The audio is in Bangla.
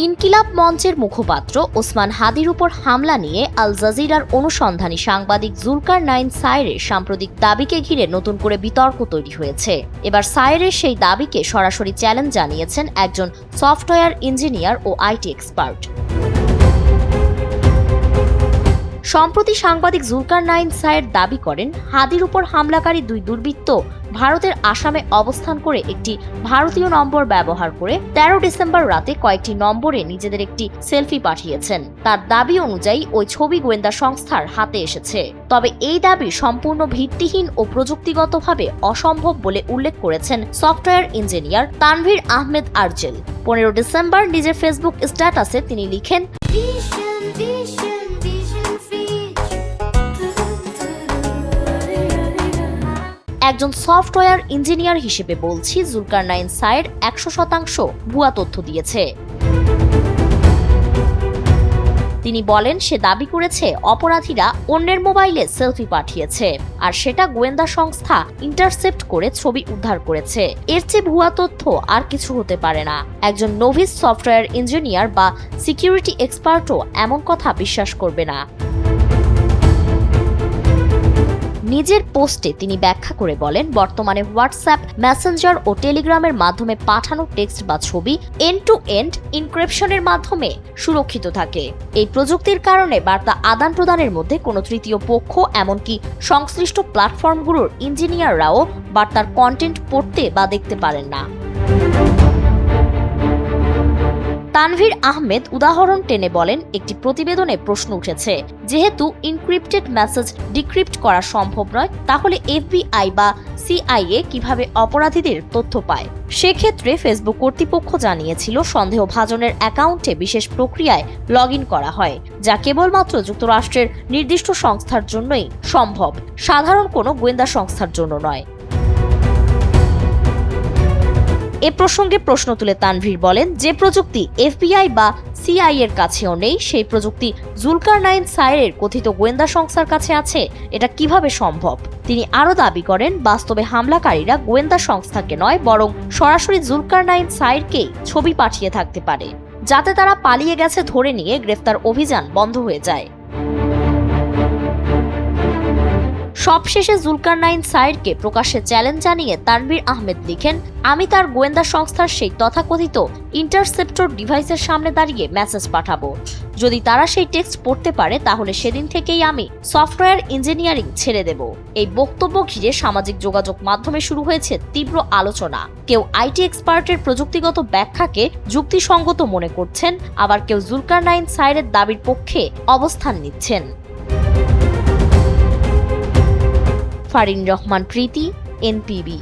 ইনকিলাব মঞ্চের মুখপাত্র ওসমান হাদির উপর হামলা নিয়ে আল জাজিরার অনুসন্ধানী সাংবাদিক জুলকারনাইন সায়েরের সাম্প্রতিক দাবিকে ঘিরে নতুন করে বিতর্ক তৈরি হয়েছে। এবার সায়েরের সেই দাবিকে সরাসরি চ্যালেঞ্জ জানিয়েছেন একজন সফটওয়্যার ইঞ্জিনিয়ার ও আইটি এক্সপার্ট। সম্প্রতি সাংবাদিক জুলকারনাইন সায়ের দাবি করেন, হাদির উপর হামলাকারী দুই দুর্বৃত্ত ভারতের আসামে অবস্থান করে একটি ভারতীয় নম্বর ব্যবহার করে 13 ডিসেম্বর রাতে কয়েকটি নম্বরে নিজেদের একটি সেলফি পাঠিয়েছেন। তার দাবি অনুযায়ী ওই ছবি গোয়েন্দা সংস্থার হাতে এসেছে। তবে এই দাবি সম্পূর্ণ ভিত্তিহীন ও প্রযুক্তিগতভাবে অসম্ভব বলে উল্লেখ করেছেন software engineer Tanvir Ahmed Arzel. 15 December নিজের ফেসবুক স্ট্যাটাসে তিনি লিখেন, একজন সফটওয়্যার ইঞ্জিনিয়ার হিসেবে বলছি, জুলকারনাইন সায়ের 100% ভুয়া তথ্য দিয়েছে। তিনি বলেন, সে দাবি করেছে অপরাধীরা অন্যের মোবাইলে সেলফি পাঠিয়েছে আর সেটা গোয়েন্দা সংস্থা ইন্টারসেপ্ট করে ছবি উদ্ধার করেছে। এর চেয়ে ভুয়া তথ্য আর কিছু হতে পারে না। একজন নোভিস সফটওয়্যার ইঞ্জিনিয়ার বা সিকিউরিটি এক্সপার্টও এমন কথা বিশ্বাস করবে না। নিজের পোস্টে তিনি ব্যাখ্যা করে বলেন, বর্তমানে হোয়াটসঅ্যাপ, মেসেঞ্জার ও টেলিগ্রামের মাধ্যমে পাঠানো টেক্সট বা ছবি এন্ড টু এন্ড ইনক্রিপশনের মাধ্যমে সুরক্ষিত থাকে। এই প্রযুক্তির কারণে বার্তা আদান প্রদানের মধ্যে কোনো তৃতীয় পক্ষ, এমনকি সংশ্লিষ্ট প্ল্যাটফর্মগুলোর ইঞ্জিনিয়াররাও বার্তার কন্টেন্ট পড়তে বা দেখতে পারেন না। তানভীর আহমেদ উদাহরণ টেনে বলেন, একটি প্রতিবেদনে প্রশ্ন উঠেছে, যেহেতু ইনক্রিপ্টেড মেসেজ ডিক্রিপ্ট করা সম্ভব নয়, তাহলে এফবিআই বা সিআইএ কিভাবে অপরাধীদের তথ্য পায়? সেক্ষেত্রে ফেসবুক কর্তৃপক্ষ জানিয়েছিল, সন্দেহভাজনের অ্যাকাউন্টে বিশেষ প্রক্রিয়ায় লগ ইন করা হয়, যা কেবলমাত্র যুক্তরাষ্ট্রের নির্দিষ্ট সংস্থার জন্যই সম্ভব, সাধারণ কোনো গোয়েন্দা সংস্থার জন্য নয়। এ প্রসঙ্গে প্রশ্ন তুলে তানভীর বলেন, যে প্রযুক্তি এফবিআই বা সিআইএর কাছেও নেই, সেই প্রযুক্তি জুলকারনাইন সায়েরের কথিত গোয়েন্দা সংস্থার কাছে আছে, এটা কিভাবে সম্ভব? তিনি আরও দাবি করেন, বাস্তবে হামলাকারীরা গোয়েন্দা সংস্থাকে নয়, বরং সরাসরি জুলকারনাইন সায়েরকেই ছবি পাঠিয়ে থাকতে পারে, যাতে তারা পালিয়ে গেছে ধরে নিয়ে গ্রেফতার অভিযান বন্ধ হয়ে যায়। সবশেষে জুলকারনাইন সায়েরকে প্রকাশ্যে চ্যালেঞ্জ জানিয়ে তানভীর আহমেদ লিখেন, আমি তার গোয়েন্দা সংস্থার সেই তথাকথিত ইন্টারসেপ্টর ডিভাইসের সামনে দাঁড়িয়ে মেসেজ পাঠাবো। যদি তারা সেই টেক্সট পড়তে পারে, তাহলে সেদিন থেকেই আমি সফটওয়্যার ইঞ্জিনিয়ারিং ছেড়ে দেব। এই বক্তব্য ঘিরে সামাজিক যোগাযোগ মাধ্যমে শুরু হয়েছে তীব্র আলোচনা। কেউ আইটি এক্সপার্টের প্রযুক্তিগত ব্যাখ্যাকে যুক্তিসঙ্গত মনে করছেন, আবার কেউ জুলকারনাইন সায়েরের দাবির পক্ষে অবস্থান নিচ্ছেন। ফারিন রহমান প্রীতি, এনপিবি।